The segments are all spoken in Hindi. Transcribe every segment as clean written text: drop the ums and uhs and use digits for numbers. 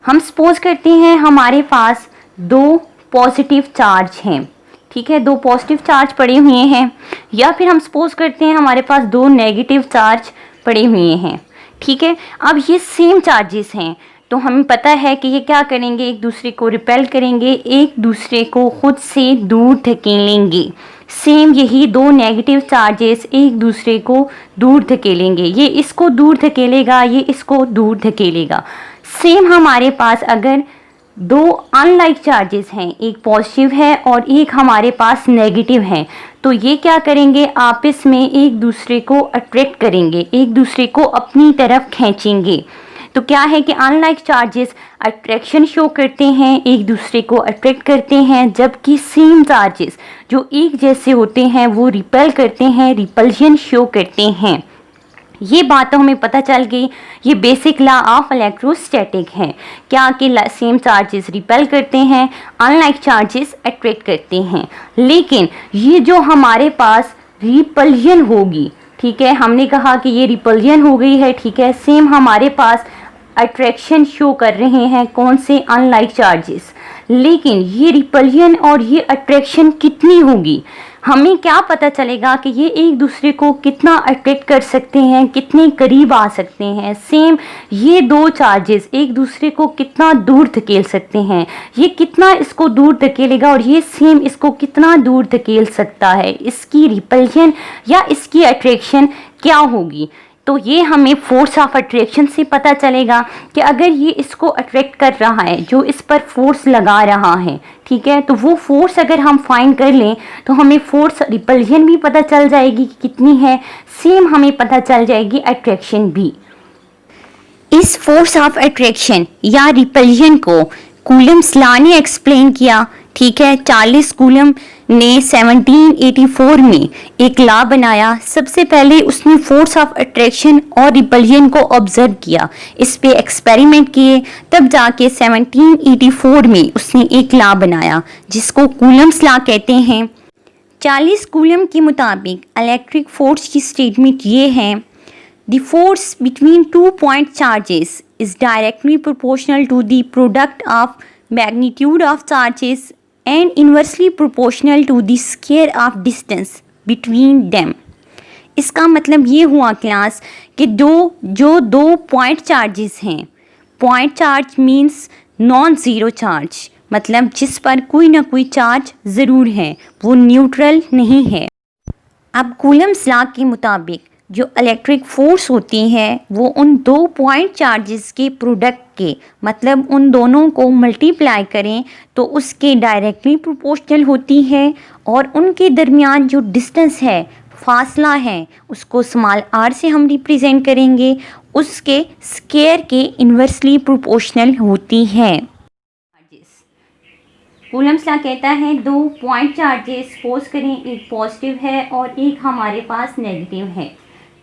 हम सपोज करते हैं हमारे पास दो पॉजिटिव चार्ज हैं, ठीक है, दो पॉजिटिव चार्ज पड़े हुए हैं, या फिर हम सपोज करते हैं हमारे पास दो नेगेटिव चार्ज पड़े हुए हैं, ठीक है। अब ये सेम चार्जेस हैं, तो हमें पता है कि ये क्या करेंगे, एक दूसरे को रिपेल करेंगे, एक दूसरे को खुद से दूर धकेलेंगे। सेम यही दो नेगेटिव चार्जेस एक दूसरे को दूर धकेलेंगे, ये इसको दूर धकेलेगा, ये इसको दूर धकेलेगा। सेम हमारे पास अगर दो अनलाइक चार्जेस हैं, एक पॉजिटिव है और एक हमारे पास नेगेटिव है, तो ये क्या करेंगे, आपस में एक दूसरे को अट्रैक्ट करेंगे, एक दूसरे को अपनी तरफ खींचेंगे। तो क्या है कि अनलाइक चार्जेस अट्रैक्शन शो करते हैं, एक दूसरे को अट्रैक्ट करते हैं, जबकि सेम चार्जेस जो एक जैसे होते हैं वो रिपेल करते हैं, रिपल्जन शो करते हैं। ये बात तो हमें पता चल गई, ये बेसिक लॉ ऑफ इलेक्ट्रोस्टैटिक है, क्या कि सेम चार्जेस रिपेल करते हैं, अनलाइक चार्जेस अट्रैक्ट करते हैं। लेकिन ये जो हमारे पास रिपल्जन होगी, ठीक है, हमने कहा कि ये रिपल्जन हो गई है, ठीक है, सेम हमारे पास अट्रैक्शन शो कर रहे हैं, कौन से, अनलाइक चार्जेस। लेकिन ये रिपल्जन और ये अट्रैक्शन कितनी होगी, हमें क्या पता चलेगा कि ये एक दूसरे को कितना अट्रैक्ट कर सकते हैं, कितने करीब आ सकते हैं। सेम ये दो चार्जेस एक दूसरे को कितना दूर धकेल सकते हैं, ये कितना इसको दूर धकेलेगा और ये सेम इसको कितना दूर धकेल सकता है, इसकी रिपल्जन या इसकी अट्रैक्शन क्या होगी। तो ये हमें फोर्स ऑफ अट्रैक्शन से पता चलेगा कि अगर ये इसको अट्रैक्ट कर रहा है, जो इस पर फोर्स लगा रहा है, ठीक है, तो वो फोर्स अगर हम फाइंड कर लें तो हमें फोर्स रिपल्जन भी पता चल जाएगी कि कितनी है, सेम हमें पता चल जाएगी अट्रैक्शन भी। इस फोर्स ऑफ अट्रैक्शन या रिपल्जन को कूलम्स लॉ ने एक्सप्लेन किया, ठीक है। चार्ल्स कूलम ने 1784 में एक लॉ बनाया। सबसे पहले उसने फोर्स ऑफ अट्रैक्शन और रिपल्जन को ऑब्जर्व किया, इस पे एक्सपेरिमेंट किए, तब जाके 1784 में उसने एक लॉ बनाया जिसको कूलम्स लॉ कहते हैं। चार्ल्स कूलम के मुताबिक इलेक्ट्रिक फोर्स की स्टेटमेंट ये है, the force between 2 point charges is directly proportional to the product of magnitude of charges and inversely proportional to the square of distance between them। इसका मतलब ये हुआ क्लास कि जो दो पॉइंट चार्जेस हैं, point charge means non zero charge, मतलब जिस पर कोई ना कोई चार्ज ज़रूर है, वो न्यूट्रल नहीं है। अब कूलम्स लॉ के मुताबिक जो इलेक्ट्रिक फोर्स होती है वो उन दो पॉइंट चार्जेस के प्रोडक्ट के, मतलब उन दोनों को मल्टीप्लाई करें तो उसके डायरेक्टली प्रोपोर्शनल होती है, और उनके दरमियान जो डिस्टेंस है, फासला है, उसको स्मॉल आर से हम रिप्रेजेंट करेंगे, उसके स्क्वायर के इन्वर्सली प्रोपोर्शनल होती है। कूलम्स लॉ कहता है दो पॉइंट चार्जेस सपोज करें एक पॉजिटिव है और एक हमारे पास नेगेटिव है,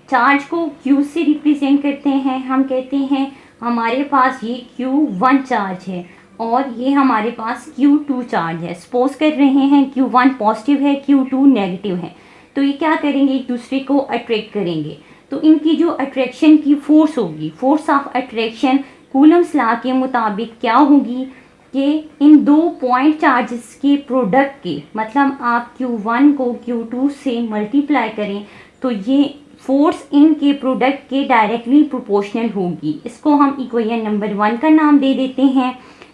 चार्ज को Q से रिप्रेजेंट करते हैं, हम कहते हैं हमारे पास ये Q1 चार्ज है और ये हमारे पास Q2 चार्ज है। सपोज कर रहे हैं Q1 पॉजिटिव है, Q2 नेगेटिव है, तो ये क्या करेंगे, एक दूसरे को अट्रैक्ट करेंगे। तो इनकी जो अट्रैक्शन की फोर्स होगी, force of attraction Coulomb's law के मुताबिक क्या होगी कि इन दो पॉइंट चार्जेस के प्रोडक्ट के, मतलब आप Q1 को Q2 से मल्टीप्लाई करें तो ये फोर्स इनके प्रोडक्ट के डायरेक्टली प्रोपोर्शनल होगी। इसको हम इक्वेशन नंबर 1 का नाम दे देते हैं।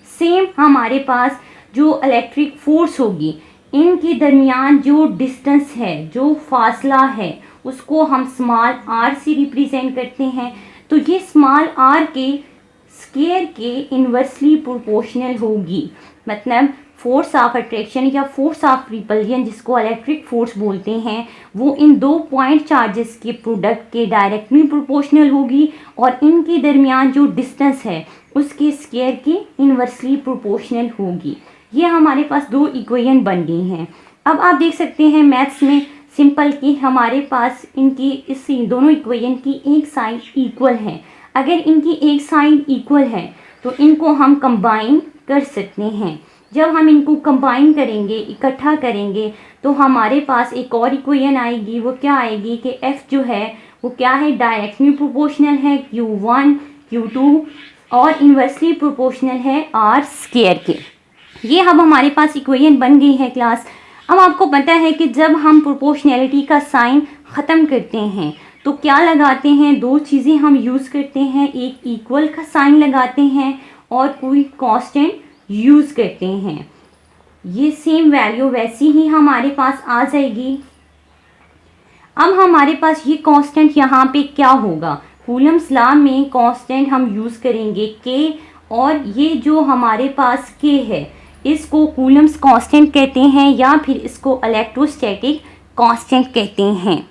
सेम हमारे पास जो इलेक्ट्रिक फोर्स होगी, इनके दरमियान जो डिस्टेंस है, जो फासला है, उसको हम स्मॉल आर से रिप्रेजेंट करते हैं। तो ये स्मॉल आर के स्क्वायर के इन्वर्सली प्रोपोर्शनल होगी, मतलब फोर्स ऑफ अट्रैक्शन या फोर्स ऑफ रिपल्जन जिसको इलेक्ट्रिक फोर्स बोलते हैं, वो इन दो पॉइंट चार्जेस के प्रोडक्ट के डायरेक्टली प्रोपोर्शनल होगी, और इनके दरमियान जो डिस्टेंस है उसके स्क्वायर की इन्वर्सली प्रोपोर्शनल होगी। ये हमारे पास दो इक्वेशन बन गई हैं। अब आप देख सकते हैं मैथ्स में सिंपल कि हमारे पास इनकी इस दोनों इक्वेशन की एक साइड इक्वल है। अगर इनकी एक साइड इक्वल है तो इनको हम कंबाइन कर सकते हैं। जब हम इनको कंबाइन करेंगे, इकट्ठा करेंगे, तो हमारे पास एक और इक्वेशन आएगी। वो क्या आएगी कि F जो है वो क्या है, डायरेक्टली प्रोपोर्शनल है Q1 Q2 और इन्वर्सली प्रोपोर्शनल है आर स्क्वायर के। ये अब हमारे पास इक्वेशन बन गई है क्लास। अब आपको पता है कि जब हम प्रोपोर्शनैलिटी का साइन ख़त्म करते हैं तो क्या लगाते हैं, दो चीज़ें हम यूज़ करते हैं, एक इक्वल का साइन लगाते हैं और कोई कांस्टेंट यूज़ करते हैं। ये सेम वैल्यू वैसी ही हमारे पास आ जाएगी। अब हमारे पास ये कांस्टेंट यहाँ पे क्या होगा, कूलम्स लॉ में कांस्टेंट हम यूज़ करेंगे के, और ये जो हमारे पास के है इसको कूलम्स कांस्टेंट कहते हैं या फिर इसको इलेक्ट्रोस्टैटिक कांस्टेंट कहते हैं।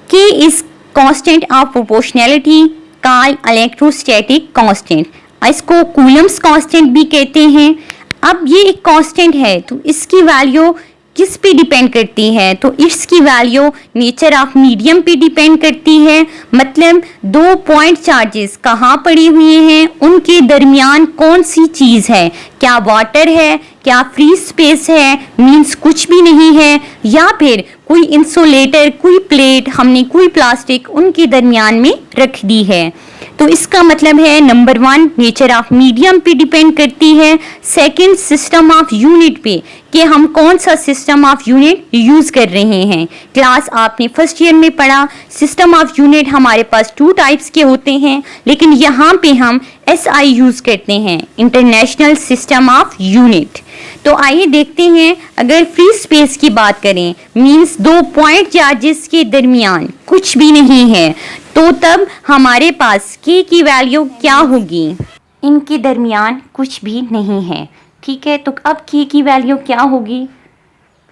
के is constant of proportionality called electrostatic constant, इसको कूलम्स कांस्टेंट भी कहते हैं। अब ये एक कांस्टेंट है तो इसकी वैल्यू किस पे डिपेंड करती है, तो इसकी वैल्यू नेचर ऑफ मीडियम पे डिपेंड करती है। मतलब दो पॉइंट चार्जेस कहाँ पड़ी हुई हैं, उनके दरमियान कौन सी चीज़ है, क्या वाटर है, क्या फ्री स्पेस है, मीन्स कुछ भी नहीं है, या फिर कोई इंसुलेटर, कोई प्लेट, हमने कोई प्लास्टिक उनके दरमियान में रख दी है। तो इसका मतलब है नंबर 1 नेचर ऑफ मीडियम पे डिपेंड करती है। सेकंड सिस्टम ऑफ यूनिट पे कि हम कौन सा सिस्टम ऑफ यूनिट यूज़ कर रहे हैं। क्लास आपने फर्स्ट ईयर में पढ़ा, सिस्टम ऑफ यूनिट हमारे पास 2 टाइप्स के होते हैं, लेकिन यहाँ पे हम SI यूज़ करते हैं, इंटरनेशनल सिस्टम ऑफ यूनिट। तो आइए देखते हैं, अगर फ्री स्पेस की बात करें मीन्स दो पॉइंट चार्जेस के दरमियान कुछ भी नहीं है, तो तब हमारे पास के की वैल्यू क्या होगी, इनके दरमियान कुछ भी नहीं है। ठीक है, तो अब के की वैल्यू क्या होगी,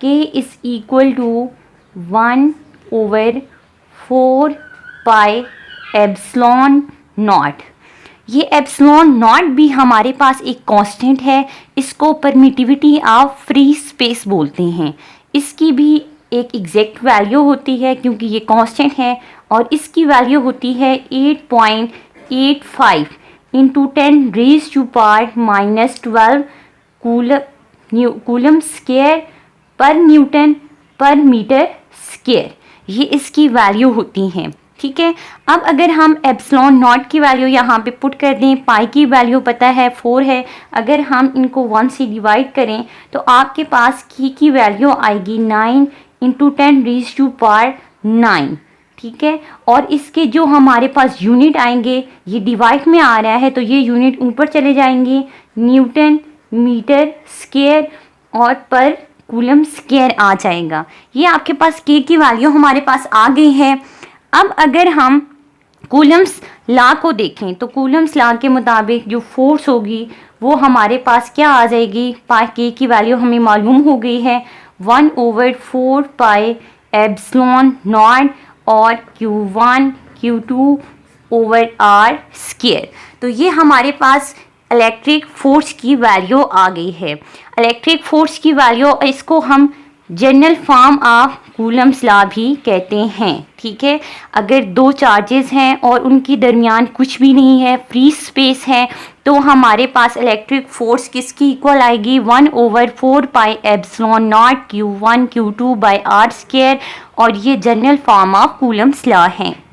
K is equal to 1/4 pi epsilon naught. ये एप्सिलॉन नॉट भी हमारे पास एक कांस्टेंट है, इसको परमिटिविटी ऑफ फ्री स्पेस बोलते हैं। इसकी भी एक एग्जैक्ट वैल्यू होती है क्योंकि ये कांस्टेंट है, और इसकी वैल्यू होती है 8.85 इंटू 10⁻⁻12 कूलम स्क्वायर पर न्यूटन पर मीटर स्क्वायर, ये इसकी वैल्यू होती हैं। ठीक है, अब अगर हम एप्सिलॉन नॉट की वैल्यू यहाँ पे पुट कर दें, पाई की वैल्यू पता है 4 है, अगर हम इनको 1 से डिवाइड करें तो आपके पास की वैल्यू आएगी 9 इंटू 10⁻9। ठीक है, और इसके जो हमारे पास यूनिट आएंगे, ये डिवाइड में आ रहा है तो ये यूनिट ऊपर चले जाएंगे, न्यूटन मीटर स्क्वायर और पर कूलम स्क्वायर आ जाएगा। ये आपके पास के की वैल्यू हमारे पास आ गई है। अब अगर हम कूलम्स लॉ को देखें तो कूलम्स लॉ के मुताबिक जो फोर्स होगी वो हमारे पास क्या आ जाएगी, पाई के की वैल्यू हमें मालूम हो गई है 1/4 पाई एप्सिलॉन नॉट और Q1 Q2 over are square. तो ये हमारे पास इलेक्ट्रिक फोर्स की वैल्यू आ गई है। इलेक्ट्रिक फोर्स की वैल्यू, इसको हम general form of Coulomb's law भी कहते हैं। ठीक है, अगर दो चार्जेस हैं और उनके दरमियान कुछ भी नहीं है, फ्री स्पेस है, तो हमारे पास इलेक्ट्रिक फोर्स किसकी इक्वल आएगी 1/4 pi epsilon naught Q1 Q2 by r square, और ये general form of Coulomb's law है।